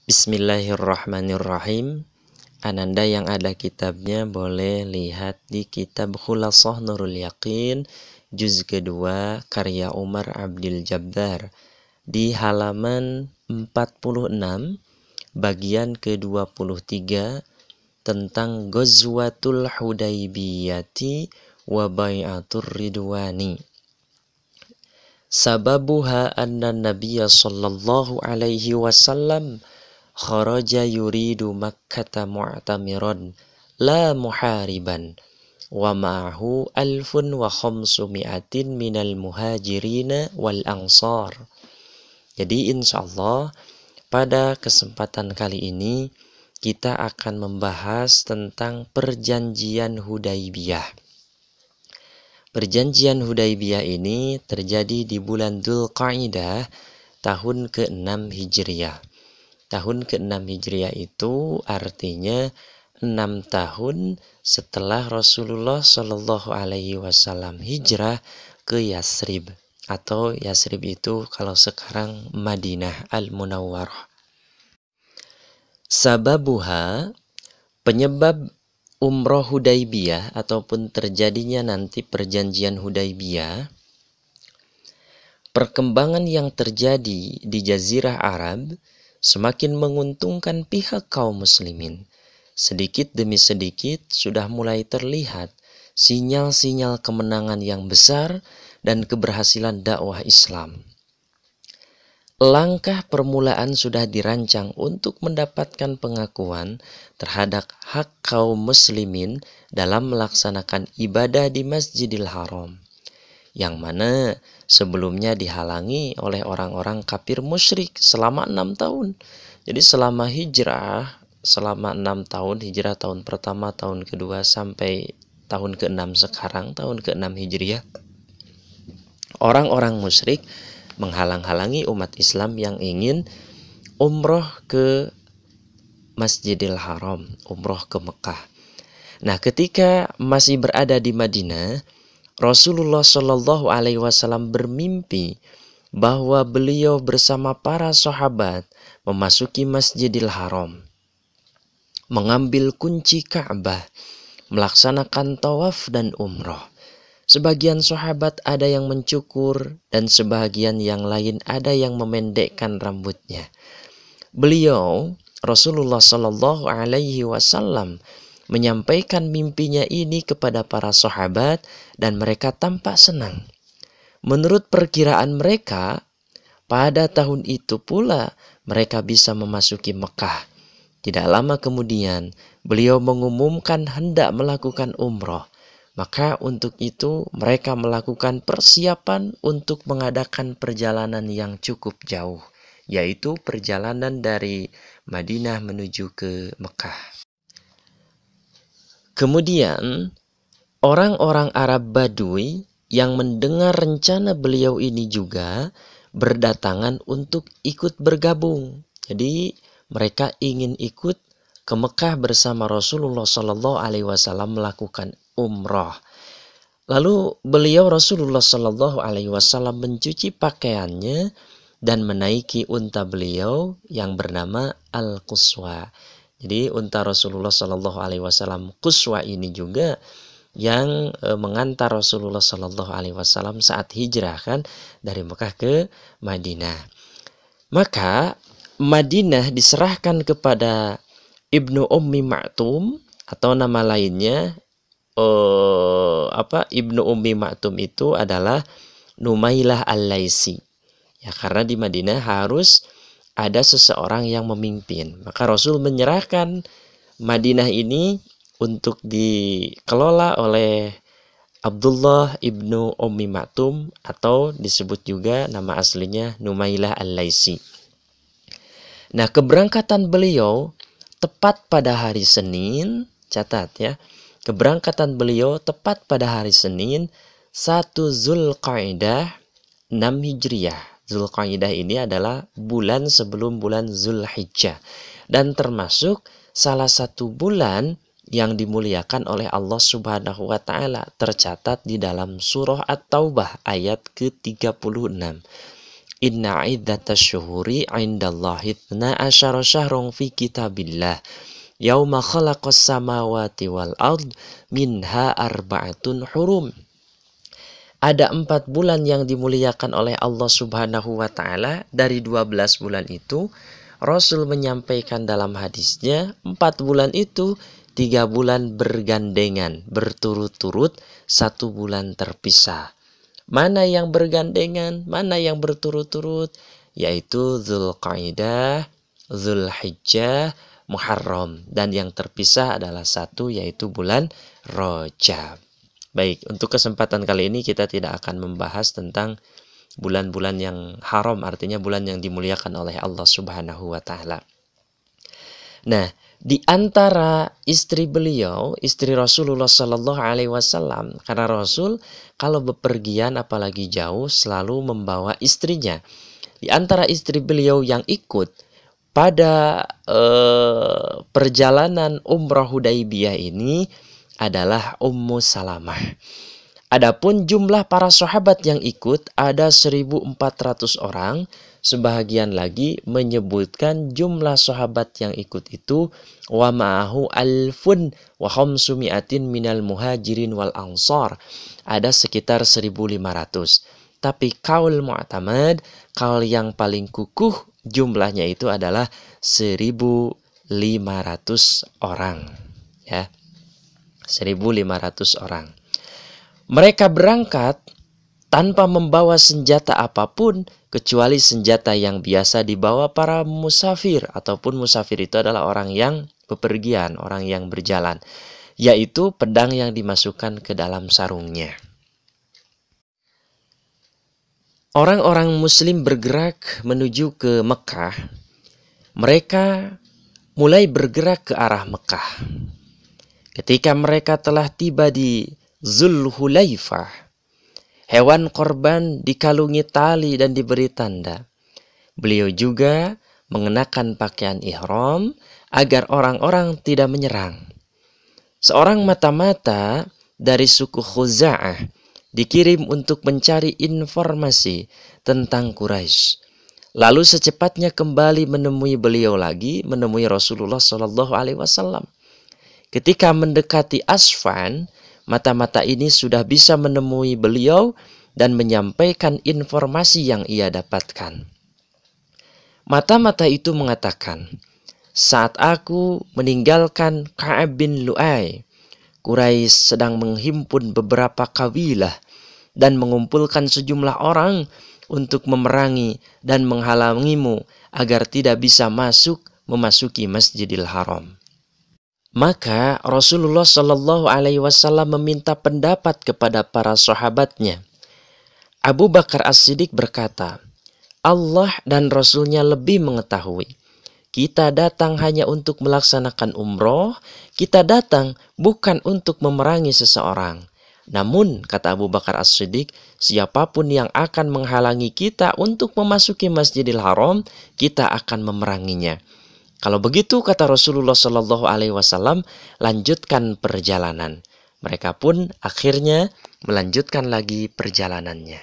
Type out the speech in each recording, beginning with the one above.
Bismillahirrahmanirrahim. Ananda yang ada kitabnya boleh lihat di kitab Khulasah Nurul Yaqin juz kedua karya Umar Abdil Jabbar di halaman 46 bagian ke-23 tentang Ghazwatul Hudaybiyati wa Bai'atur Ridwani. Sababuha anna Nabiyya sallallahu alaihi wasallam kharaja yuridu Makkata mu'tamiran la muhariban wa ma'ahu 1500 minal muhajirina wal ansar. Jadi insyaallah pada kesempatan kali ini kita akan membahas tentang perjanjian Hudaybiyah. Perjanjian Hudaybiyah ini terjadi di bulan Dzulqa'dah tahun ke-6 Hijriah. Tahun ke-6 Hijriah itu artinya 6 tahun setelah Rasulullah Shallallahu Alaihi Wasallam hijrah ke Yasrib, atau Yasrib itu kalau sekarang Madinah Al-Munawwarah. Sababuha, penyebab umroh Hudaybiyah ataupun terjadinya nanti perjanjian Hudaybiyah, perkembangan yang terjadi di Jazirah Arab semakin menguntungkan pihak kaum muslimin. Sedikit demi sedikit sudah mulai terlihat sinyal-sinyal kemenangan yang besar dan keberhasilan dakwah Islam. Langkah permulaan sudah dirancang untuk mendapatkan pengakuan terhadap hak kaum muslimin dalam melaksanakan ibadah di Masjidil Haram, yang mana sebelumnya dihalangi oleh orang-orang kafir musyrik selama 6 tahun. Jadi selama hijrah, selama 6 tahun, hijrah tahun pertama, tahun kedua, sampai tahun ke-6 sekarang, tahun ke-6 Hijriah, orang-orang musyrik menghalang-halangi umat Islam yang ingin umroh ke Masjidil Haram, umroh ke Mekah. Nah, ketika masih berada di Madinah, Rasulullah Shallallahu Alaihi Wasallam bermimpi bahwa beliau bersama para sahabat memasuki Masjidil Haram, mengambil kunci Ka'bah, melaksanakan tawaf dan umroh. Sebagian sahabat ada yang mencukur dan sebagian yang lain ada yang memendekkan rambutnya. Beliau, Rasulullah Shallallahu Alaihi Wasallam, menyampaikan mimpinya ini kepada para sahabat dan mereka tampak senang. Menurut perkiraan mereka, pada tahun itu pula mereka bisa memasuki Mekah. Tidak lama kemudian, beliau mengumumkan hendak melakukan umroh. Maka untuk itu mereka melakukan persiapan untuk mengadakan perjalanan yang cukup jauh, yaitu perjalanan dari Madinah menuju ke Mekah. Kemudian orang-orang Arab Badui yang mendengar rencana beliau ini juga berdatangan untuk ikut bergabung. Jadi mereka ingin ikut ke Mekah bersama Rasulullah Shallallahu Alaihi Wasallam melakukan umroh. Lalu beliau Rasulullah Shallallahu Alaihi Wasallam mencuci pakaiannya dan menaiki unta beliau yang bernama Al-Quswa. Jadi unta Rasulullah Shallallahu Alaihi Wasallam Quswa ini juga yang mengantar Rasulullah Shallallahu Alaihi Wasallam saat hijrah kan dari Mekah ke Madinah. Maka Madinah diserahkan kepada Ibnu Ummi Maktum, atau nama lainnya Ibnu Ummi Maktum itu adalah Numailah Al-Laisi. Ya, karena di Madinah harus ada seseorang yang memimpin. Maka Rasul menyerahkan Madinah ini untuk dikelola oleh Abdullah Ibnu Ummi Maktum, atau disebut juga nama aslinya Numailah Al-Laisi. Nah, keberangkatan beliau tepat pada hari Senin, catat ya, keberangkatan beliau tepat pada hari Senin 1 Dzulqa'dah 6 Hijriah. Dzulqa'dah ini adalah bulan sebelum bulan Zulhijjah dan termasuk salah satu bulan yang dimuliakan oleh Allah Subhanahu wa taala, tercatat di dalam surah At-Taubah ayat ke-36. Inna iddatash syuhuri 'indallahi 12 syahrun fi kitabillah yauma khalaqas samawati wal ard minha arba'atun hurum. Ada 4 bulan yang dimuliakan oleh Allah Subhanahu wa ta'ala. Dari 12 bulan itu Rasul menyampaikan dalam hadisnya, 4 bulan itu 3 bulan bergandengan, berturut-turut, 1 bulan terpisah. Mana yang bergandengan, mana yang berturut-turut, yaitu Dzulqa'dah, Dzulhijjah, Muharram. Dan yang terpisah adalah 1, yaitu bulan Rajab. Baik, untuk kesempatan kali ini kita tidak akan membahas tentang bulan-bulan yang haram, artinya bulan yang dimuliakan oleh Allah Subhanahu wa ta'ala. Nah, di antara istri beliau, istri Rasulullah Sallallahu Alaihi Wasallam, karena Rasul kalau bepergian apalagi jauh selalu membawa istrinya. Di antara istri beliau yang ikut pada perjalanan Umrah Hudaybiyah ini adalah Ummu Salamah. Adapun jumlah para sahabat yang ikut ada 1.400 orang. Sebahagian lagi menyebutkan jumlah sahabat yang ikut itu wa ma'ahu alfun wa khamsumi'atin minal muhajirin wal ansar. Ada sekitar 1.500. Tapi kaul mu'tamad, kaul yang paling kukuh jumlahnya itu adalah 1.500 orang. Ya. 1.500 orang. Mereka berangkat tanpa membawa senjata apapun kecuali senjata yang biasa dibawa para musafir, ataupun musafir itu adalah orang yang bepergian, orang yang berjalan, yaitu pedang yang dimasukkan ke dalam sarungnya. Orang-orang muslim bergerak menuju ke Mekah. Mereka mulai bergerak ke arah Mekah. Ketika mereka telah tiba di Zulhulaifah, hewan korban dikalungi tali dan diberi tanda. Beliau juga mengenakan pakaian ihram agar orang-orang tidak menyerang. Seorang mata-mata dari suku Khuza'ah dikirim untuk mencari informasi tentang Quraisy. Lalu secepatnya kembali menemui beliau lagi, menemui Rasulullah Shallallahu Alaihi Wasallam. Ketika mendekati Asfan, mata-mata ini sudah bisa menemui beliau dan menyampaikan informasi yang ia dapatkan. Mata-mata itu mengatakan, saat aku meninggalkan Ka'ab bin Lu'ay, Quraisy sedang menghimpun beberapa kabilah dan mengumpulkan sejumlah orang untuk memerangi dan menghalangimu agar tidak bisa memasuki Masjidil Haram. Maka Rasulullah Shallallahu Alaihi Wasallam meminta pendapat kepada para sahabatnya. Abu Bakar As-Siddiq berkata, Allah dan Rasulnya lebih mengetahui. Kita datang hanya untuk melaksanakan umroh, kita datang bukan untuk memerangi seseorang. Namun, kata Abu Bakar As-Siddiq, siapapun yang akan menghalangi kita untuk memasuki Masjidil Haram, kita akan memeranginya. Kalau begitu, kata Rasulullah Shallallahu Alaihi Wasallam, lanjutkan perjalanan. Mereka pun akhirnya melanjutkan lagi perjalanannya.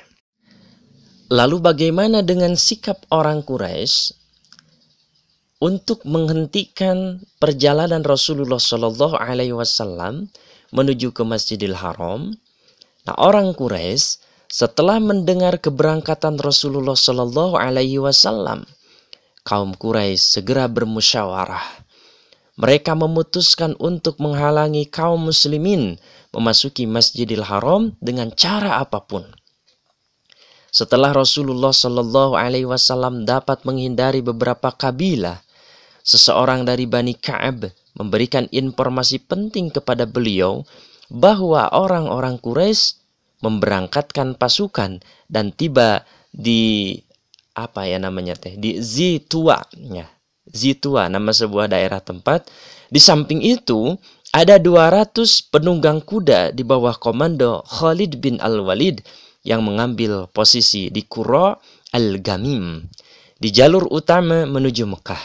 Lalu bagaimana dengan sikap orang Quraisy untuk menghentikan perjalanan Rasulullah Shallallahu Alaihi Wasallam menuju ke Masjidil Haram? Nah, orang Quraisy setelah mendengar keberangkatan Rasulullah Shallallahu Alaihi Wasallam, kaum Quraisy segera bermusyawarah. Mereka memutuskan untuk menghalangi kaum muslimin memasuki Masjidil Haram dengan cara apapun. Setelah Rasulullah Shallallahu Alaihi Wasallam dapat menghindari beberapa kabilah, seseorang dari Bani Ka'ab memberikan informasi penting kepada beliau bahwa orang-orang Quraisy memberangkatkan pasukan dan tiba di di Zitua, ya. Zitua, nama sebuah daerah tempat. Di samping itu ada 200 penunggang kuda di bawah komando Khalid bin Al-Walid yang mengambil posisi di Qura Al-Gamim di jalur utama menuju Mekah.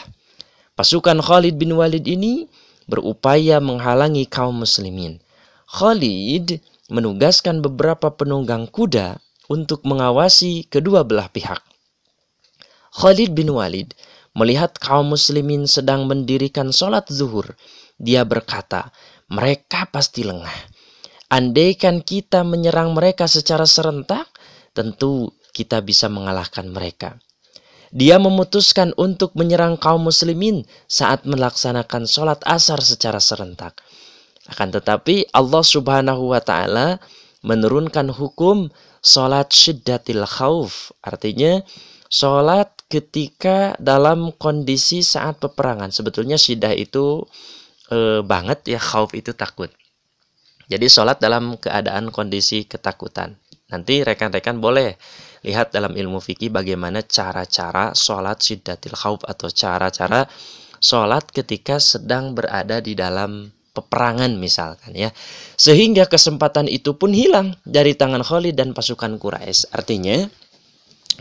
Pasukan Khalid bin Walid ini berupaya menghalangi kaum muslimin. Khalid menugaskan beberapa penunggang kuda untuk mengawasi kedua belah pihak. Khalid bin Walid melihat kaum muslimin sedang mendirikan sholat zuhur. Dia berkata, mereka pasti lengah. Andaikan kita menyerang mereka secara serentak, tentu kita bisa mengalahkan mereka. Dia memutuskan untuk menyerang kaum muslimin saat melaksanakan sholat asar secara serentak. Akan tetapi Allah Subhanahu wa ta'ala menurunkan hukum sholat syiddatil khauf. Artinya sholat ketika dalam kondisi saat peperangan. Sebetulnya syiddah itu banget ya, khauf itu takut. Jadi sholat dalam keadaan kondisi ketakutan. Nanti rekan-rekan boleh lihat dalam ilmu fikih bagaimana cara-cara sholat syiddatil khauf atau cara-cara sholat ketika sedang berada di dalam peperangan misalkan ya. Sehingga kesempatan itu pun hilang dari tangan Khalid dan pasukan Quraisy. Artinya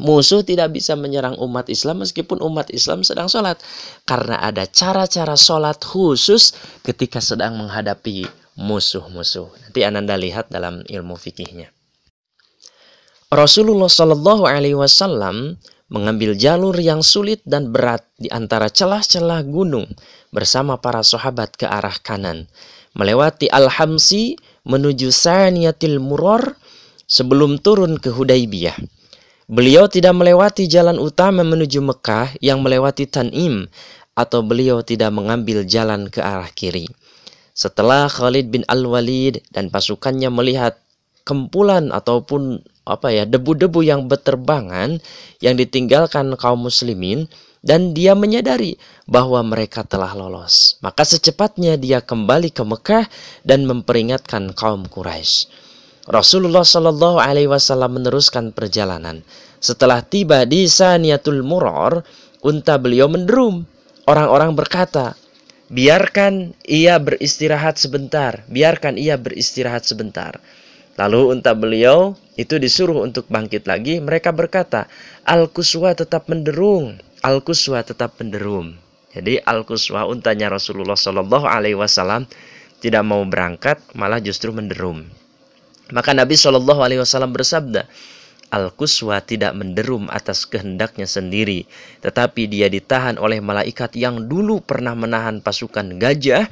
musuh tidak bisa menyerang umat Islam meskipun umat Islam sedang sholat. Karena ada cara-cara sholat khusus ketika sedang menghadapi musuh-musuh. Nanti Ananda lihat dalam ilmu fikihnya. Rasulullah Shallallahu Alaihi Wasallam mengambil jalur yang sulit dan berat di antara celah-celah gunung bersama para sahabat ke arah kanan, melewati Al-Hamsi menuju Saniyatil Muror sebelum turun ke Hudaybiyah. Beliau tidak melewati jalan utama menuju Mekah yang melewati Tan'im, atau beliau tidak mengambil jalan ke arah kiri. Setelah Khalid bin Al-Walid dan pasukannya melihat kempulan ataupun debu-debu yang berterbangan yang ditinggalkan kaum muslimin, dan dia menyadari bahwa mereka telah lolos, maka secepatnya dia kembali ke Mekah dan memperingatkan kaum Quraisy. Rasulullah Shallallahu Alaihi Wasallam meneruskan perjalanan. Setelah tiba di Saniyatul Muror, unta beliau menderum. Orang-orang berkata, biarkan ia beristirahat sebentar, biarkan ia beristirahat sebentar. Lalu unta beliau itu disuruh untuk bangkit lagi. Mereka berkata, Al-Quswa tetap menderung, Al-Quswa tetap menderum. Jadi Al-Quswa, untanya Rasulullah Shallallahu Alaihi Wasallam, tidak mau berangkat, malah justru menderum. Maka Nabi Shallallahu Alaihi Wasallam bersabda, Al-Quswa tidak menderum atas kehendaknya sendiri, tetapi dia ditahan oleh malaikat yang dulu pernah menahan pasukan gajah,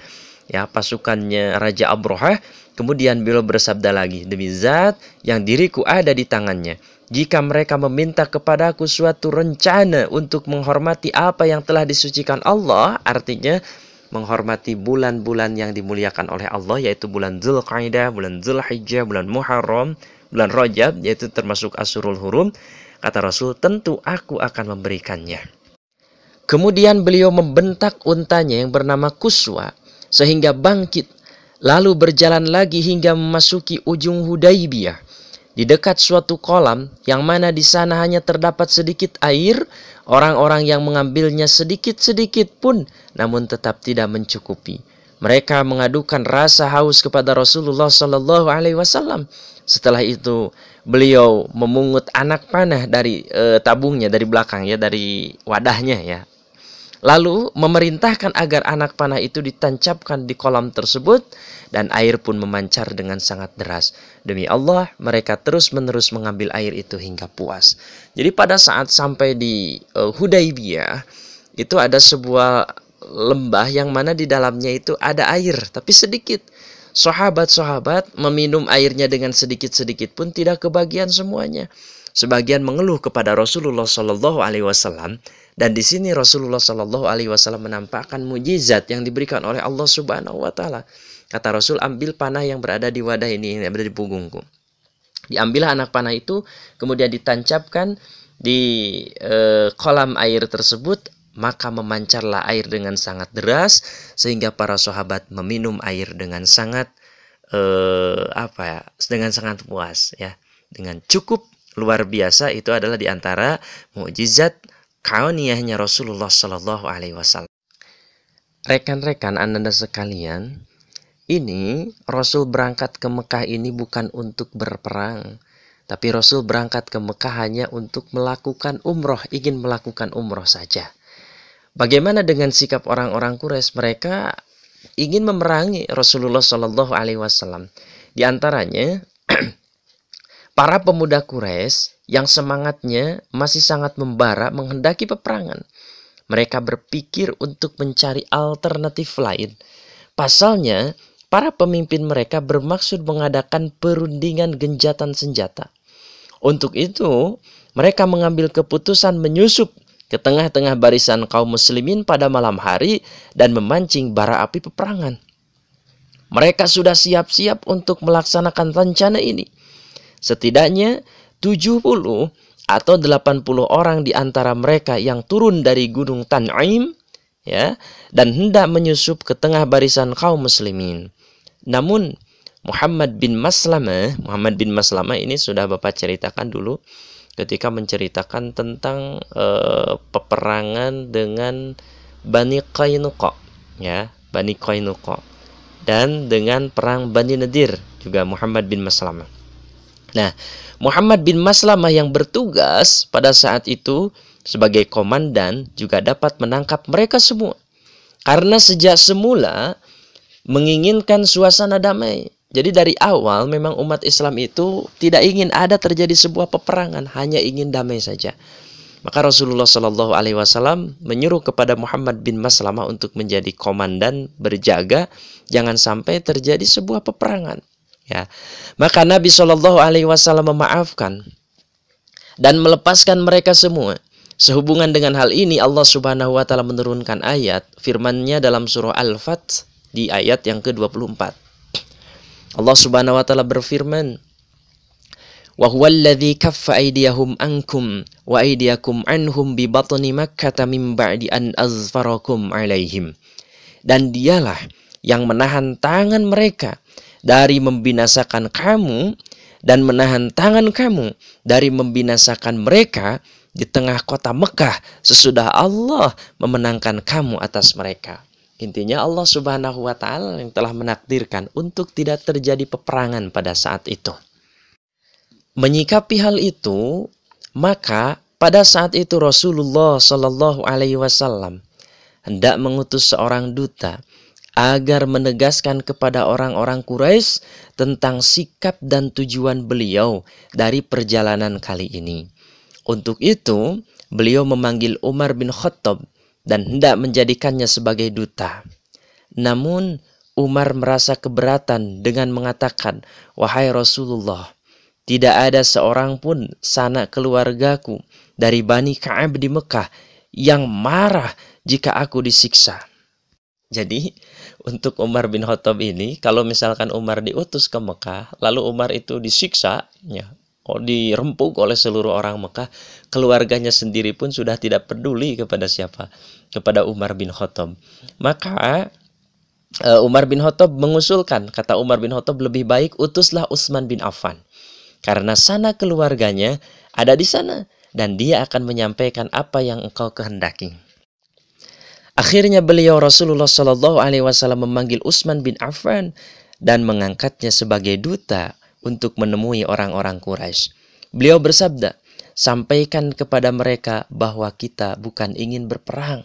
ya, pasukannya Raja Abrahah. Kemudian beliau bersabda lagi, demi zat yang diriku ada di tangannya, jika mereka meminta kepadaku suatu rencana untuk menghormati apa yang telah disucikan Allah, artinya menghormati bulan-bulan yang dimuliakan oleh Allah, yaitu bulan Dzulqa'dah, bulan Dzulhijjah, bulan Muharram, bulan Rajab, yaitu termasuk Asyurul Hurum, kata Rasul, tentu aku akan memberikannya. Kemudian beliau membentak untanya yang bernama Quswa sehingga bangkit, lalu berjalan lagi hingga memasuki ujung Hudaybiyah. Di dekat suatu kolam yang mana di sana hanya terdapat sedikit air, orang-orang yang mengambilnya sedikit-sedikit pun namun tetap tidak mencukupi. Mereka mengadukan rasa haus kepada Rasulullah Shallallahu Alaihi Wasallam. Setelah itu beliau memungut anak panah dari tabungnya, dari belakang ya, dari wadahnya ya. Lalu memerintahkan agar anak panah itu ditancapkan di kolam tersebut, dan air pun memancar dengan sangat deras. Demi Allah, mereka terus-menerus mengambil air itu hingga puas. Jadi pada saat sampai di Hudaybiyah, itu ada sebuah lembah yang mana di dalamnya itu ada air, tapi sedikit. Sahabat-sahabat meminum airnya dengan sedikit-sedikit pun tidak kebagian semuanya. Sebagian mengeluh kepada Rasulullah Shallallahu Alaihi Wasallam, dan di sini Rasulullah Shallallahu Alaihi Wasallam menampakkan mujizat yang diberikan oleh Allah Subhanahu Wa Taala. Kata Rasul, ambil panah yang berada di wadah ini, yang berada di punggungku. Diambillah anak panah itu, kemudian ditancapkan di kolam air tersebut, maka memancarlah air dengan sangat deras sehingga para sahabat meminum air dengan sangat dengan sangat puas ya, dengan cukup luar biasa. Itu adalah diantara mukjizat kauniyahnya Rasulullah Shallallahu Alaihi Wasallam. Rekan-rekan Anda sekalian, ini Rasul berangkat ke Mekah ini bukan untuk berperang, tapi Rasul berangkat ke Mekah hanya untuk melakukan umroh, ingin melakukan umroh saja. Bagaimana dengan sikap orang-orang Quraisy? Mereka ingin memerangi Rasulullah Shallallahu Alaihi Wasallam. Di antaranya para pemuda Quraisy yang semangatnya masih sangat membara menghendaki peperangan. Mereka berpikir untuk mencari alternatif lain. Pasalnya, para pemimpin mereka bermaksud mengadakan perundingan gencatan senjata. Untuk itu, mereka mengambil keputusan menyusup ke tengah-tengah barisan kaum muslimin pada malam hari dan memancing bara api peperangan. Mereka sudah siap-siap untuk melaksanakan rencana ini. Setidaknya 70 atau 80 orang di antara mereka yang turun dari gunung Tan'im, ya, dan hendak menyusup ke tengah barisan kaum muslimin. Namun Muhammad bin Maslamah ini sudah Bapak ceritakan dulu ketika menceritakan tentang peperangan dengan Bani Qainuqa, ya, Bani Qainuqa, dan dengan perang Bani Nadir juga Muhammad bin Maslamah. Nah, Muhammad bin Maslamah yang bertugas pada saat itu sebagai komandan juga dapat menangkap mereka semua. Karena sejak semula menginginkan suasana damai. Jadi dari awal memang umat Islam itu tidak ingin ada terjadi sebuah peperangan, hanya ingin damai saja. Maka Rasulullah Shallallahu Alaihi Wasallam menyuruh kepada Muhammad bin Maslamah untuk menjadi komandan berjaga, jangan sampai terjadi sebuah peperangan. Ya, maka Nabi Shallallahu Alaihi Wasallam memaafkan dan melepaskan mereka semua. Sehubungan dengan hal ini Allah Subhanahu Wa Taala menurunkan ayat firman-Nya dalam surah Al-Fath di ayat yang ke-24. Allah Subhanahu Wa Taala berfirman, "Wa huwallazi kaffa aydiyahum ankum wa aydiyakum anhum bi batni Makkah min ba'di an azfarakum 'alaihim." Dan dialah yang menahan tangan mereka dari membinasakan kamu dan menahan tangan kamu dari membinasakan mereka di tengah kota Mekah sesudah Allah memenangkan kamu atas mereka. Intinya Allah Subhanahu Wa Taala yang telah menakdirkan untuk tidak terjadi peperangan pada saat itu. Menyikapi hal itu, maka pada saat itu Rasulullah Shallallahu Alaihi Wasallam hendak mengutus seorang duta agar menegaskan kepada orang-orang Quraisy tentang sikap dan tujuan beliau dari perjalanan kali ini. Untuk itu, beliau memanggil Umar bin Khattab dan hendak menjadikannya sebagai duta. Namun, Umar merasa keberatan dengan mengatakan, "Wahai Rasulullah, tidak ada seorang pun sanak keluargaku dari Bani Ka'ab di Mekah yang marah jika aku disiksa." Jadi, untuk Umar bin Khattab ini, kalau misalkan Umar diutus ke Mekah, lalu Umar itu disiksa, ya, dirempuk oleh seluruh orang Mekah, keluarganya sendiri pun sudah tidak peduli kepada siapa, kepada Umar bin Khattab. Maka Umar bin Khattab mengusulkan, kata Umar bin Khattab, lebih baik utuslah Utsman bin Affan, karena sana keluarganya ada di sana dan dia akan menyampaikan apa yang engkau kehendaki. Akhirnya beliau Rasulullah Shallallahu Alaihi Wasallam memanggil Utsman bin Affan dan mengangkatnya sebagai duta untuk menemui orang-orang Quraisy. Beliau bersabda, "Sampaikan kepada mereka bahwa kita bukan ingin berperang,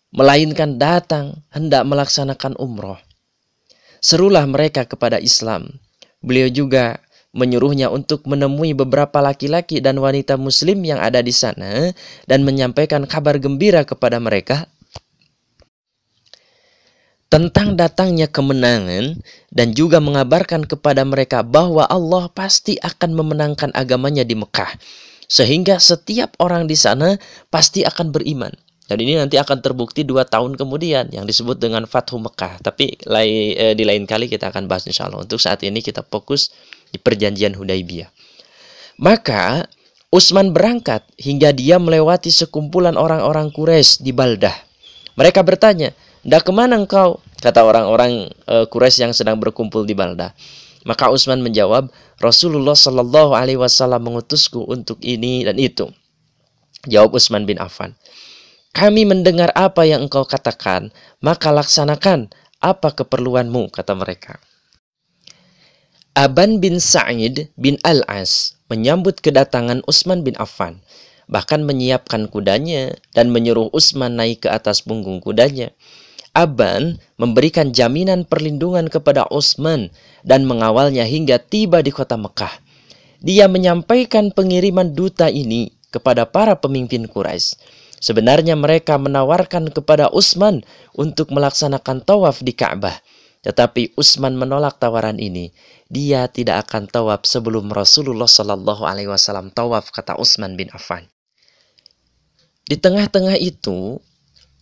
melainkan datang hendak melaksanakan umroh. Serulah mereka kepada Islam." Beliau juga menyuruhnya untuk menemui beberapa laki-laki dan wanita muslim yang ada di sana dan menyampaikan kabar gembira kepada mereka tentang datangnya kemenangan dan juga mengabarkan kepada mereka bahwa Allah pasti akan memenangkan agamanya di Mekah, sehingga setiap orang di sana pasti akan beriman. Dan ini nanti akan terbukti 2 tahun kemudian yang disebut dengan Fathu Mekah. Tapi di lain kali kita akan bahas insya Allah. Untuk saat ini kita fokus di perjanjian Hudaibiyah. Maka Utsman berangkat hingga dia melewati sekumpulan orang-orang Quraisy di Baldah. Mereka bertanya, "Hendak kemana engkau?" Kata orang-orang Quraisy yang sedang berkumpul di Baldah. Maka Utsman menjawab, "Rasulullah Shallallahu Alaihi Wasallam mengutusku untuk ini dan itu." Jawab Utsman bin Affan, "Kami mendengar apa yang engkau katakan, maka laksanakan apa keperluanmu," kata mereka. Aban bin Sa'id bin Al-As menyambut kedatangan Utsman bin Affan, bahkan menyiapkan kudanya dan menyuruh Utsman naik ke atas punggung kudanya. Aban memberikan jaminan perlindungan kepada Utsman dan mengawalnya hingga tiba di kota Mekah. dia menyampaikan pengiriman duta ini kepada para pemimpin Quraisy. Sebenarnya mereka menawarkan kepada Utsman untuk melaksanakan tawaf di Ka'bah. Tetapi Utsman menolak tawaran ini. Dia tidak akan tawaf sebelum Rasulullah Shallallahu Alaihi Wasallam tawaf, kata Utsman bin Affan. Di tengah-tengah itu,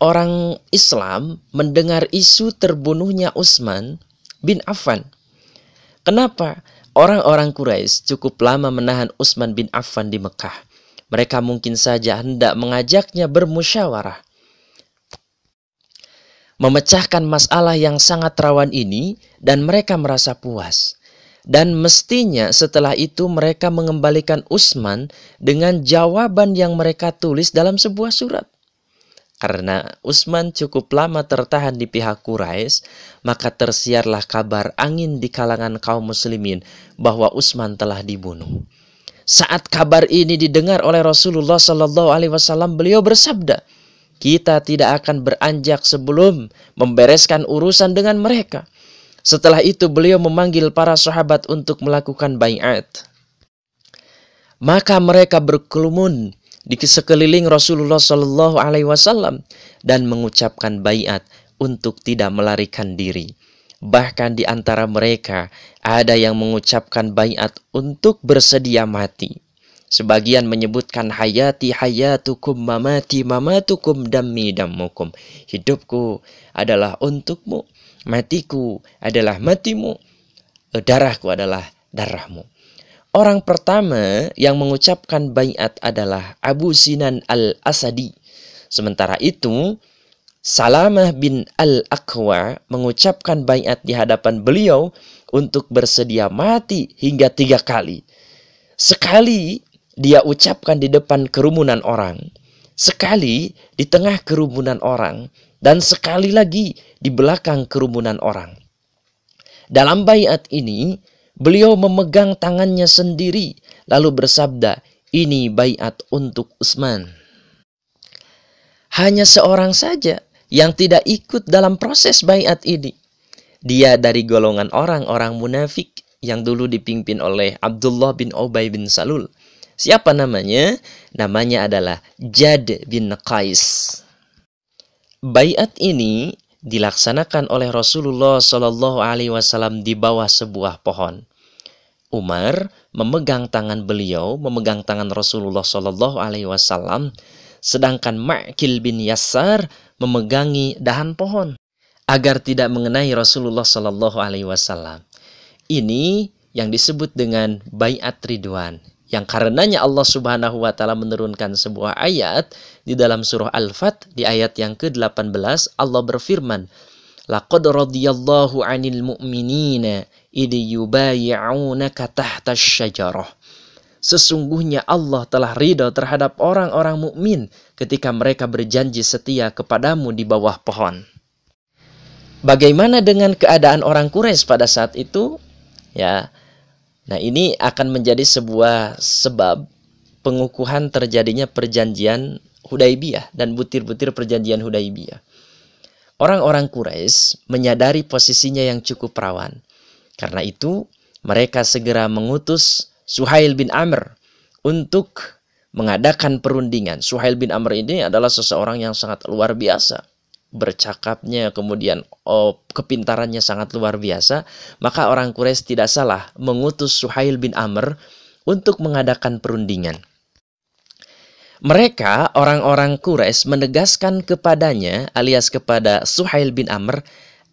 orang Islam mendengar isu terbunuhnya Utsman bin Affan. Kenapa? Orang-orang Quraisy cukup lama menahan Utsman bin Affan di Mekah. Mereka mungkin saja hendak mengajaknya bermusyawarah. Memecahkan masalah yang sangat rawan ini, dan mereka merasa puas. Dan mestinya setelah itu mereka mengembalikan Utsman dengan jawaban yang mereka tulis dalam sebuah surat. Karena Utsman cukup lama tertahan di pihak Quraisy, maka tersiarlah kabar angin di kalangan kaum muslimin bahwa Utsman telah dibunuh. Saat kabar ini didengar oleh Rasulullah Shallallahu Alaihi Wasallam, beliau bersabda, kita tidak akan beranjak sebelum membereskan urusan dengan mereka. Setelah itu beliau memanggil para sahabat untuk melakukan baiat. Maka mereka berkerumun di sekeliling Rasulullah Shallallahu Alaihi Wasallam dan mengucapkan baiat untuk tidak melarikan diri. Bahkan di antara mereka ada yang mengucapkan baiat untuk bersedia mati. Sebagian menyebutkan hayati hayatukum, mamati mamatukum, dammi dammukum. Hidupku adalah untukmu, matiku adalah matimu, darahku adalah darahmu. Orang pertama yang mengucapkan baiat adalah Abu Sinan al-Asadi. Sementara itu, Salamah bin al-Aqwa mengucapkan baiat di hadapan beliau untuk bersedia mati hingga 3 kali. Sekali dia ucapkan di depan kerumunan orang, sekali di tengah kerumunan orang, dan sekali lagi di belakang kerumunan orang. Dalam baiat ini, beliau memegang tangannya sendiri, lalu bersabda, ini baiat untuk Utsman. Hanya seorang saja yang tidak ikut dalam proses baiat ini. Dia dari golongan orang-orang munafik yang dulu dipimpin oleh Abdullah bin Ubay bin Salul. Siapa namanya? Namanya adalah Jad bin Qais. Baiat ini dilaksanakan oleh Rasulullah Shallallahu Alaihi Wasallam di bawah sebuah pohon. Umar memegang tangan beliau, memegang tangan Rasulullah Shallallahu Alaihi Wasallam, sedangkan Ma'qil bin Yasar memegangi dahan pohon agar tidak mengenai Rasulullah Shallallahu Alaihi Wasallam. Ini yang disebut dengan baiat ridwan, yang karenanya Allah Subhanahu wa taala menurunkan sebuah ayat di dalam surah Al-Fat di ayat yang ke-18. Allah berfirman, laqad radiyallahu 'anil mu'minina idh yubayyi'unaka tahta asy-syajarah. Sesungguhnya Allah telah ridha terhadap orang-orang mukmin ketika mereka berjanji setia kepadamu di bawah pohon. Bagaimana dengan keadaan orang Quraisy pada saat itu? Ya. Nah, ini akan menjadi sebuah sebab pengukuhan terjadinya perjanjian Hudaibiyah dan butir-butir perjanjian Hudaibiyah. Orang-orang Quraisy menyadari posisinya yang cukup rawan. Karena itu, mereka segera mengutus Suhail bin Amr untuk mengadakan perundingan. Suhail bin Amr ini adalah seseorang yang sangat luar biasa. Bercakapnya, kemudian kepintarannya sangat luar biasa. Maka orang Quraisy tidak salah mengutus Suhail bin Amr untuk mengadakan perundingan. Mereka, orang-orang Quraisy, menegaskan kepadanya alias kepada Suhail bin Amr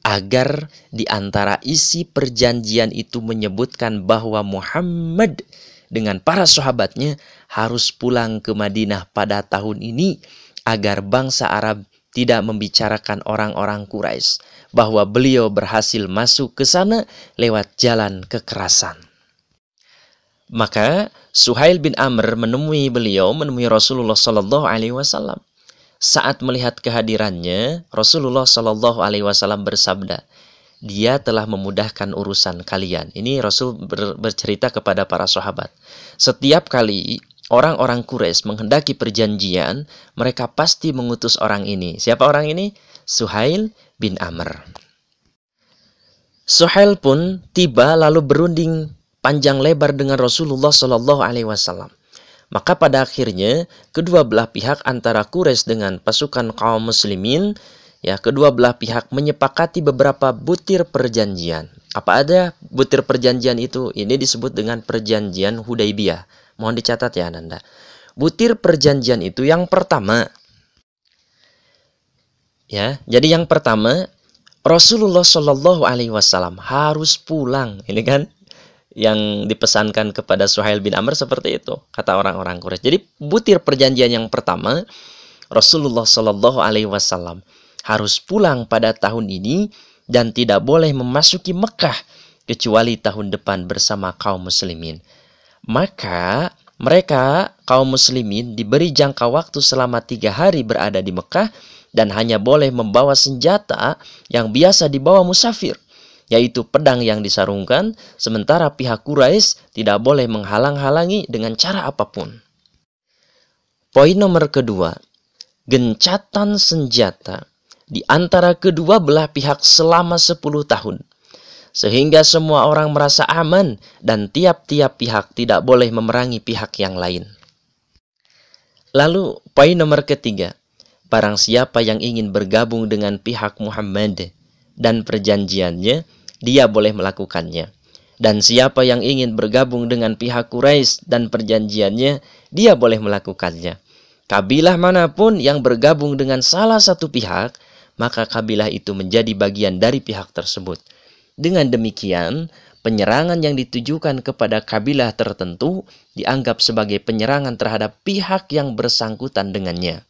agar di antara isi perjanjian itu menyebutkan bahwa Muhammad dengan para sahabatnya harus pulang ke Madinah pada tahun ini agar bangsa Arab tidak membicarakan orang-orang Quraisy bahwa beliau berhasil masuk ke sana lewat jalan kekerasan. Maka Suhail bin Amr menemui Rasulullah Shallallahu Alaihi Wasallam. Saat melihat kehadirannya, Rasulullah Shallallahu Alaihi Wasallam bersabda, dia telah memudahkan urusan kalian. Ini Rasul bercerita kepada para sahabat. Setiap kali orang-orang Quraisy menghendaki perjanjian, mereka pasti mengutus orang ini. Siapa orang ini? Suhail bin Amr. Suhail pun tiba lalu berunding panjang lebar dengan Rasulullah Shallallahu Alaihi Wasallam. Maka pada akhirnya kedua belah pihak antara Quraisy dengan pasukan kaum muslimin, ya, kedua belah pihak menyepakati beberapa butir perjanjian. Apa ada butir perjanjian itu? Ini disebut dengan perjanjian Hudaibiyah. Mohon dicatat ya Ananda. Butir perjanjian itu yang pertama, ya. Jadi yang pertama, Rasulullah Shallallahu Alaihi Wasallam harus pulang. Ini kan yang dipesankan kepada Suhail bin Amr seperti itu, kata orang-orang Quraisy. Jadi butir perjanjian yang pertama, Rasulullah Shallallahu Alaihi Wasallam harus pulang pada tahun ini dan tidak boleh memasuki Mekah kecuali tahun depan bersama kaum muslimin. Maka mereka kaum muslimin diberi jangka waktu selama 3 hari berada di Mekah dan hanya boleh membawa senjata yang biasa dibawa musafir, yaitu pedang yang disarungkan, sementara pihak Quraisy tidak boleh menghalang-halangi dengan cara apapun. Poin nomor kedua, gencatan senjata di antara kedua belah pihak selama 10 tahun. Sehingga semua orang merasa aman dan tiap-tiap pihak tidak boleh memerangi pihak yang lain. Lalu poin nomor ketiga, barang siapa yang ingin bergabung dengan pihak Muhammad dan perjanjiannya, dia boleh melakukannya. Dan siapa yang ingin bergabung dengan pihak Quraisy dan perjanjiannya, dia boleh melakukannya. Kabilah manapun yang bergabung dengan salah satu pihak, maka kabilah itu menjadi bagian dari pihak tersebut. Dengan demikian, penyerangan yang ditujukan kepada kabilah tertentu dianggap sebagai penyerangan terhadap pihak yang bersangkutan dengannya.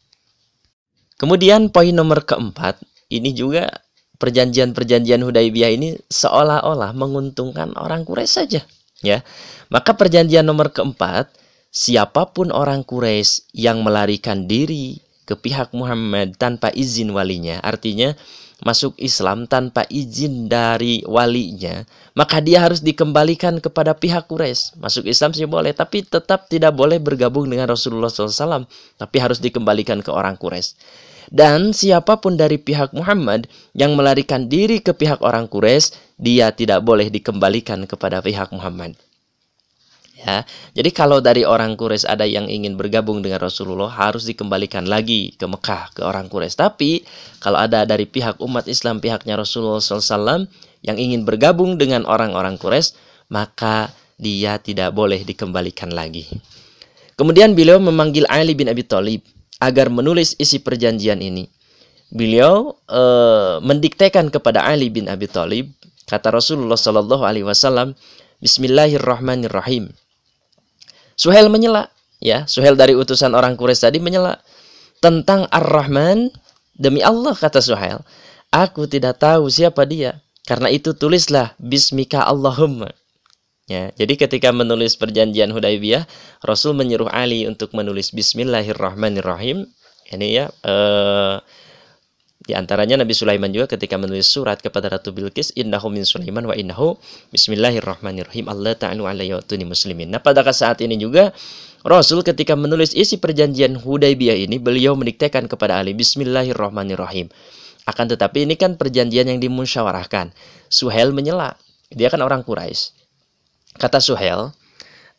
Kemudian poin nomor keempat, ini juga perjanjian-perjanjian Hudaibiyah ini seolah-olah menguntungkan orang Quraisy saja, ya. Maka perjanjian nomor keempat, siapapun orang Quraisy yang melarikan diri ke pihak Muhammad tanpa izin walinya, artinya masuk Islam tanpa izin dari walinya, maka dia harus dikembalikan kepada pihak Quraisy. Masuk Islam sih boleh, tapi tetap tidak boleh bergabung dengan Rasulullah SAW, tapi harus dikembalikan ke orang Quraisy. Dan siapapun dari pihak Muhammad yang melarikan diri ke pihak orang Quraisy, dia tidak boleh dikembalikan kepada pihak Muhammad. Ya, jadi kalau dari orang Quraisy ada yang ingin bergabung dengan Rasulullah, harus dikembalikan lagi ke Mekah, ke orang Quraisy. Tapi kalau ada dari pihak umat Islam, pihaknya Rasulullah SAW yang ingin bergabung dengan orang-orang Quraisy, maka dia tidak boleh dikembalikan lagi. Kemudian beliau memanggil Ali bin Abi Thalib agar menulis isi perjanjian ini. Beliau mendiktekan kepada Ali bin Abi Thalib, kata Rasulullah SAW, Bismillahirrahmanirrahim. Suhail menyela, ya, Suhail dari utusan orang Quraisy tadi menyela tentang Ar-Rahman. Demi Allah, kata Suhail, aku tidak tahu siapa dia. Karena itu tulislah Bismika Allahumma. Ya, jadi ketika menulis perjanjian Hudaibiyah, Rasul menyuruh Ali untuk menulis Bismillahirrahmanirrahim. Ini ya, di antaranya Nabi Sulaiman juga ketika menulis surat kepada Ratu Bilqis, innahu min Sulaiman wa innahu Bismillahirrahmanirrahim Allah ta'ala alayhi wa tuni muslimin. Nah, pada saat ini juga Rasul ketika menulis isi perjanjian Hudaibiyah ini, beliau mendiktekan kepada Ali Bismillahirrahmanirrahim. Akan tetapi ini kan perjanjian yang dimusyawarahkan. Suhail menyela, dia kan orang Quraisy. Kata Suhail,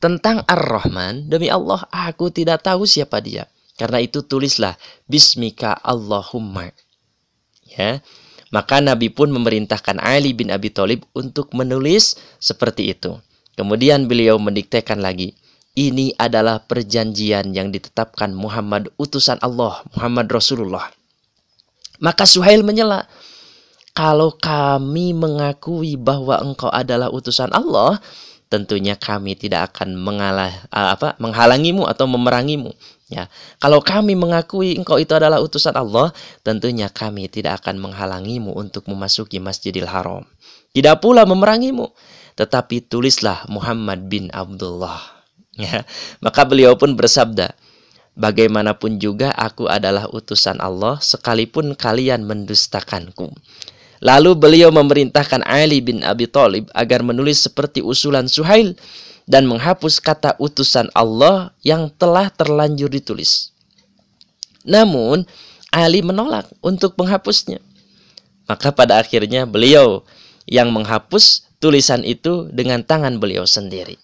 tentang Ar-Rahman, demi Allah aku tidak tahu siapa dia. Karena itu tulislah Bismika Allahumma. Ya, maka Nabi pun memerintahkan Ali bin Abi Thalib untuk menulis seperti itu. Kemudian beliau mendiktekan lagi, ini adalah perjanjian yang ditetapkan Muhammad utusan Allah, Muhammad Rasulullah. Maka Suhail menyela, kalau kami mengakui bahwa engkau adalah utusan Allah, tentunya kami tidak akan menghalangimu atau memerangimu. Ya, kalau kami mengakui engkau itu adalah utusan Allah, tentunya kami tidak akan menghalangimu untuk memasuki Masjidil Haram. Tidak pula memerangimu, tetapi tulislah Muhammad bin Abdullah. Ya, maka beliau pun bersabda, bagaimanapun juga aku adalah utusan Allah, sekalipun kalian mendustakanku. Lalu beliau memerintahkan Ali bin Abi Thalib agar menulis seperti usulan Suhail dan menghapus kata utusan Allah yang telah terlanjur ditulis. Namun Ali menolak untuk menghapusnya. Maka pada akhirnya beliau yang menghapus tulisan itu dengan tangan beliau sendiri.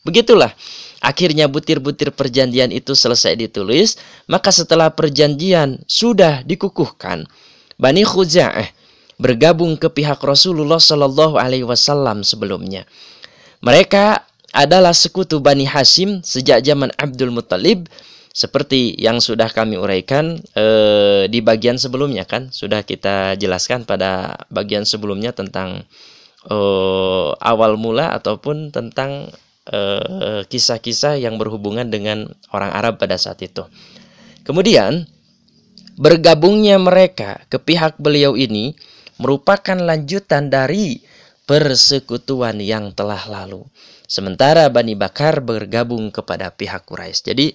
Begitulah akhirnya butir-butir perjanjian itu selesai ditulis. Maka setelah perjanjian sudah dikukuhkan, Bani Khuza'ah bergabung ke pihak Rasulullah Shallallahu Alaihi Wasallam sebelumnya. Mereka adalah sekutu Bani Hashim sejak zaman Abdul Muttalib, seperti yang sudah kami uraikan di bagian sebelumnya, kan sudah kita jelaskan pada bagian sebelumnya tentang awal mula ataupun tentang kisah-kisah yang berhubungan dengan orang Arab pada saat itu. Kemudian bergabungnya mereka ke pihak beliau ini merupakan lanjutan dari persekutuan yang telah lalu. Sementara Bani Bakar bergabung kepada pihak Quraisy. Jadi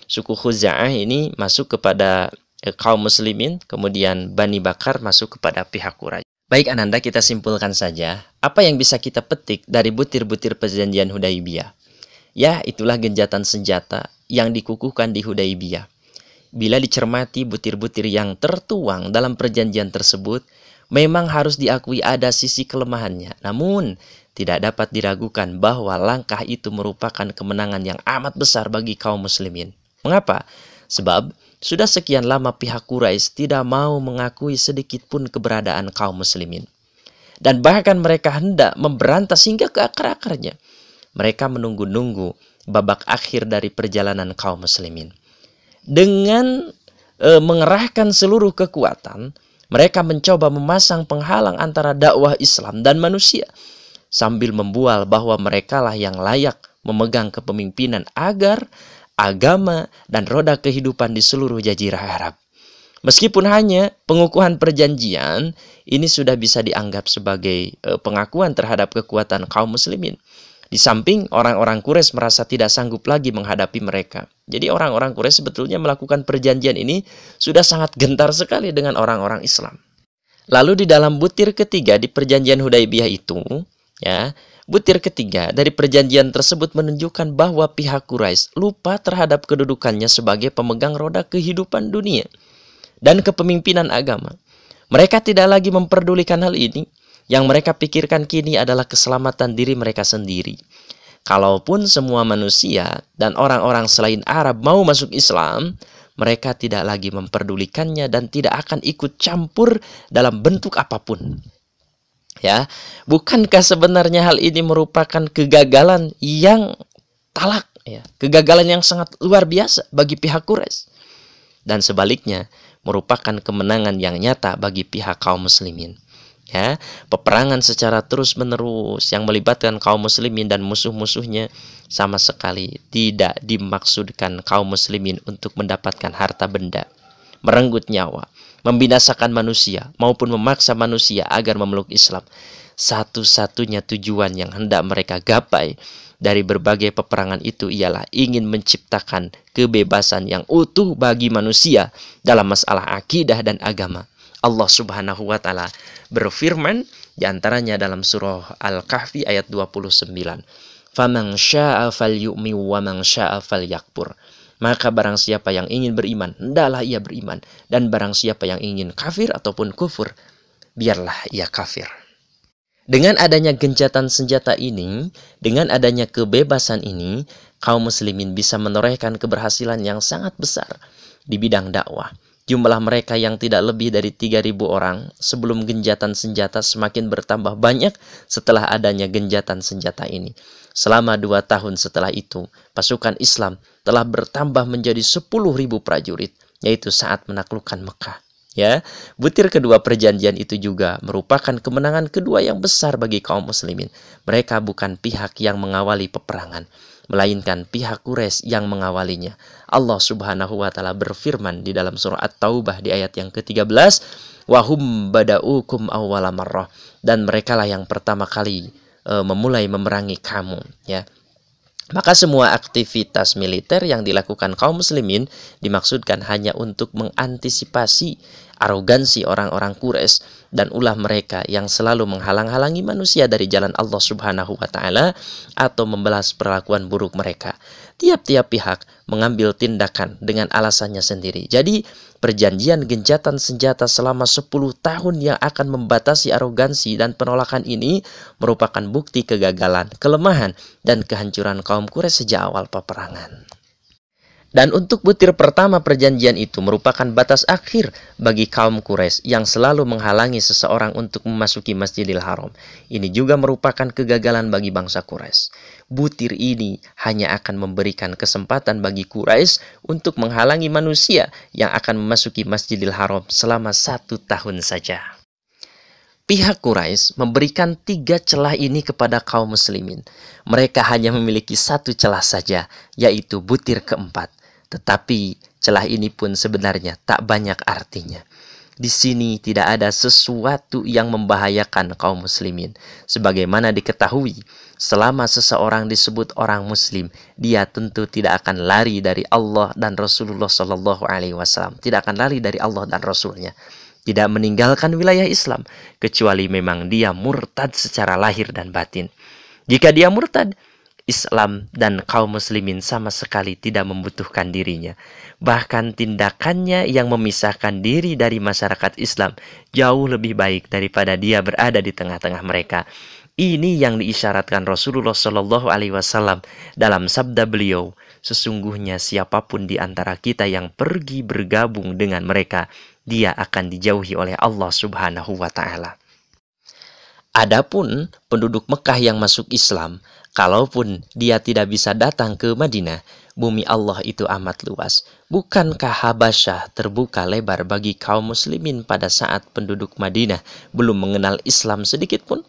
suku Khuza'ah ini masuk kepada kaum muslimin, kemudian Bani Bakar masuk kepada pihak Quraisy. Baik Ananda, kita simpulkan saja apa yang bisa kita petik dari butir-butir perjanjian Hudaibiyah. Ya, itulah genjatan senjata yang dikukuhkan di Hudaibiyah. Bila dicermati butir-butir yang tertuang dalam perjanjian tersebut, memang harus diakui ada sisi kelemahannya. Namun, tidak dapat diragukan bahwa langkah itu merupakan kemenangan yang amat besar bagi kaum muslimin. Mengapa? Sebab sudah sekian lama pihak Quraisy tidak mau mengakui sedikit pun keberadaan kaum muslimin. Dan bahkan mereka hendak memberantas hingga ke akar-akarnya. Mereka menunggu-nunggu babak akhir dari perjalanan kaum muslimin. Dengan mengerahkan seluruh kekuatan, mereka mencoba memasang penghalang antara dakwah Islam dan manusia, sambil membual bahwa merekalah yang layak memegang kepemimpinan agar agama dan roda kehidupan di seluruh jazirah Arab. Meskipun hanya pengukuhan perjanjian, ini sudah bisa dianggap sebagai pengakuan terhadap kekuatan kaum muslimin. Di samping orang-orang Quraisy merasa tidak sanggup lagi menghadapi mereka. Jadi orang-orang Quraisy sebetulnya melakukan perjanjian ini sudah sangat gentar sekali dengan orang-orang Islam. Lalu di dalam butir ketiga di perjanjian Hudaibiyah itu, ya, butir ketiga dari perjanjian tersebut menunjukkan bahwa pihak Quraisy lupa terhadap kedudukannya sebagai pemegang roda kehidupan dunia dan kepemimpinan agama. Mereka tidak lagi memperdulikan hal ini. Yang mereka pikirkan kini adalah keselamatan diri mereka sendiri. Kalaupun semua manusia dan orang-orang selain Arab mau masuk Islam, mereka tidak lagi memperdulikannya dan tidak akan ikut campur dalam bentuk apapun. Ya, bukankah sebenarnya hal ini merupakan kegagalan yang talak, ya, kegagalan yang sangat luar biasa bagi pihak Quraisy, dan sebaliknya merupakan kemenangan yang nyata bagi pihak kaum muslimin. Ya, peperangan secara terus-menerus yang melibatkan kaum muslimin dan musuh-musuhnya sama sekali tidak dimaksudkan kaum muslimin untuk mendapatkan harta benda, merenggut nyawa, membinasakan manusia maupun memaksa manusia agar memeluk Islam. Satu-satunya tujuan yang hendak mereka gapai dari berbagai peperangan itu ialah ingin menciptakan kebebasan yang utuh bagi manusia dalam masalah akidah dan agama. Allah Subhanahu wa taala berfirman di antaranya dalam surah Al-Kahfi ayat 29. Faman syaa'a falyu'min wa man syaa'a falyakfur. Maka barang siapa yang ingin beriman, hendaklah ia beriman, dan barang siapa yang ingin kafir ataupun kufur, biarlah ia kafir. Dengan adanya gencatan senjata ini, dengan adanya kebebasan ini, kaum muslimin bisa menorehkan keberhasilan yang sangat besar di bidang dakwah. Jumlah mereka yang tidak lebih dari 3.000 orang sebelum genjatan senjata semakin bertambah banyak setelah adanya genjatan senjata ini. Selama 2 tahun setelah itu, pasukan Islam telah bertambah menjadi 10.000 prajurit, yaitu saat menaklukkan Mekah. Ya, butir kedua perjanjian itu juga merupakan kemenangan kedua yang besar bagi kaum muslimin. Mereka bukan pihak yang mengawali peperangan, melainkan pihak Quraisy yang mengawalinya. Allah Subhanahu wa taala berfirman di dalam surah At-Taubah di ayat yang ke-13, "Wahum bada'ukum awwala marrah." Dan merekalah yang pertama kali memulai memerangi kamu, ya. Maka semua aktivitas militer yang dilakukan kaum muslimin dimaksudkan hanya untuk mengantisipasi arogansi orang-orang Quraisy dan ulah mereka yang selalu menghalang-halangi manusia dari jalan Allah Subhanahu wa taala atau membalas perlakuan buruk mereka. tiap-tiap pihak mengambil tindakan dengan alasannya sendiri. Jadi perjanjian gencatan senjata selama 10 tahun yang akan membatasi arogansi dan penolakan ini merupakan bukti kegagalan, kelemahan, dan kehancuran kaum Quraisy sejak awal peperangan. Dan untuk butir pertama perjanjian itu merupakan batas akhir bagi kaum Quraisy yang selalu menghalangi seseorang untuk memasuki Masjidil Haram. Ini juga merupakan kegagalan bagi bangsa Quraisy. Butir ini hanya akan memberikan kesempatan bagi Quraisy untuk menghalangi manusia yang akan memasuki Masjidil Haram selama 1 tahun saja. Pihak Quraisy memberikan 3 celah ini kepada kaum muslimin. Mereka hanya memiliki 1 celah saja, yaitu butir keempat. Tetapi celah ini pun sebenarnya tak banyak artinya. Di sini tidak ada sesuatu yang membahayakan kaum muslimin. Sebagaimana diketahui, selama seseorang disebut orang muslim, dia tentu tidak akan lari dari Allah dan Rasulullah Shallallahu Alaihi Wasallam. Tidak akan lari dari Allah dan Rasulnya. Tidak meninggalkan wilayah Islam, kecuali memang dia murtad secara lahir dan batin. Jika dia murtad, Islam dan kaum muslimin sama sekali tidak membutuhkan dirinya. Bahkan tindakannya yang memisahkan diri dari masyarakat Islam jauh lebih baik daripada dia berada di tengah-tengah mereka. Ini yang diisyaratkan Rasulullah Shallallahu Alaihi Wasallam dalam sabda beliau, sesungguhnya siapapun di antara kita yang pergi bergabung dengan mereka, dia akan dijauhi oleh Allah Subhanahu wa Ta'ala. Adapun penduduk Mekah yang masuk Islam, kalaupun dia tidak bisa datang ke Madinah, bumi Allah itu amat luas. Bukankah Habasyah terbuka lebar bagi kaum muslimin pada saat penduduk Madinah belum mengenal Islam sedikit pun?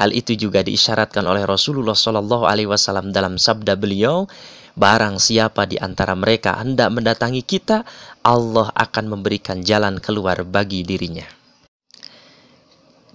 Hal itu juga diisyaratkan oleh Rasulullah Shallallahu Alaihi Wasallam dalam sabda beliau, barang siapa di antara mereka hendak mendatangi kita, Allah akan memberikan jalan keluar bagi dirinya.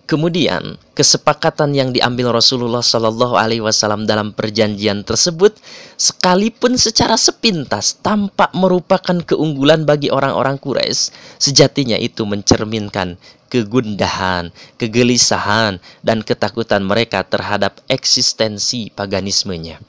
Kemudian, kesepakatan yang diambil Rasulullah Shallallahu Alaihi Wasallam dalam perjanjian tersebut, sekalipun secara sepintas tampak merupakan keunggulan bagi orang-orang Quraisy, sejatinya itu mencerminkan kegundahan, kegelisahan, dan ketakutan mereka terhadap eksistensi paganismenya.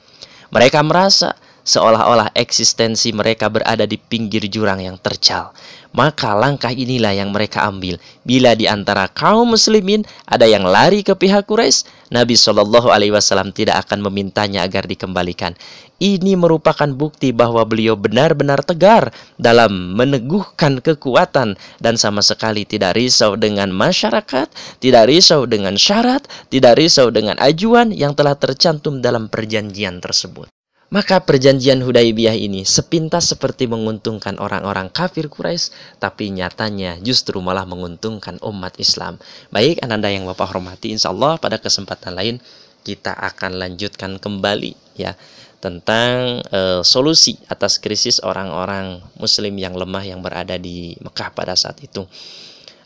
Mereka merasa seolah-olah eksistensi mereka berada di pinggir jurang yang terjal. Maka langkah inilah yang mereka ambil. Bila di antara kaum muslimin ada yang lari ke pihak Quraisy, Nabi Shallallahu Alaihi Wasallam tidak akan memintanya agar dikembalikan. Ini merupakan bukti bahwa beliau benar-benar tegar dalam meneguhkan kekuatan dan sama sekali tidak risau dengan masyarakat, tidak risau dengan syarat, tidak risau dengan ajuan yang telah tercantum dalam perjanjian tersebut. Maka perjanjian Hudaibiyah ini sepintas seperti menguntungkan orang-orang kafir Quraisy, tapi nyatanya justru malah menguntungkan umat Islam. Baik, ananda yang Bapak hormati, insya Allah pada kesempatan lain kita akan lanjutkan kembali ya tentang solusi atas krisis orang-orang Muslim yang lemah yang berada di Mekah pada saat itu,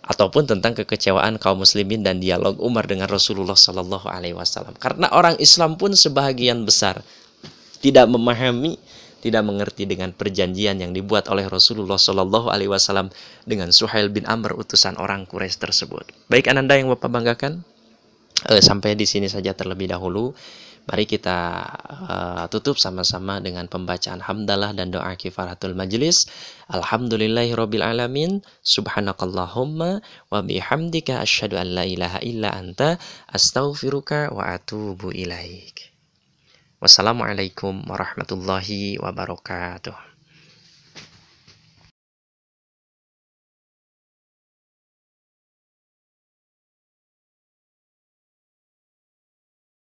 ataupun tentang kekecewaan kaum muslimin dan dialog Umar dengan Rasulullah Shallallahu Alaihi Wasallam. Karena orang Islam pun sebahagian besar tidak memahami, tidak mengerti dengan perjanjian yang dibuat oleh Rasulullah Shallallahu Alaihi Wasallam dengan Suhail bin Amr, utusan orang Quraisy tersebut. Baik ananda yang Bapak banggakan, sampai di sini saja terlebih dahulu. Mari kita tutup sama-sama dengan pembacaan hamdalah dan doa kifaratul majlis. Alhamdulillahirabbil alamin. Subhanakallahumma wa bihamdika asyhadu an la ilaha illa anta astaghfiruka wa atubu ilaik. Wassalamualaikum warahmatullahi wabarakatuh.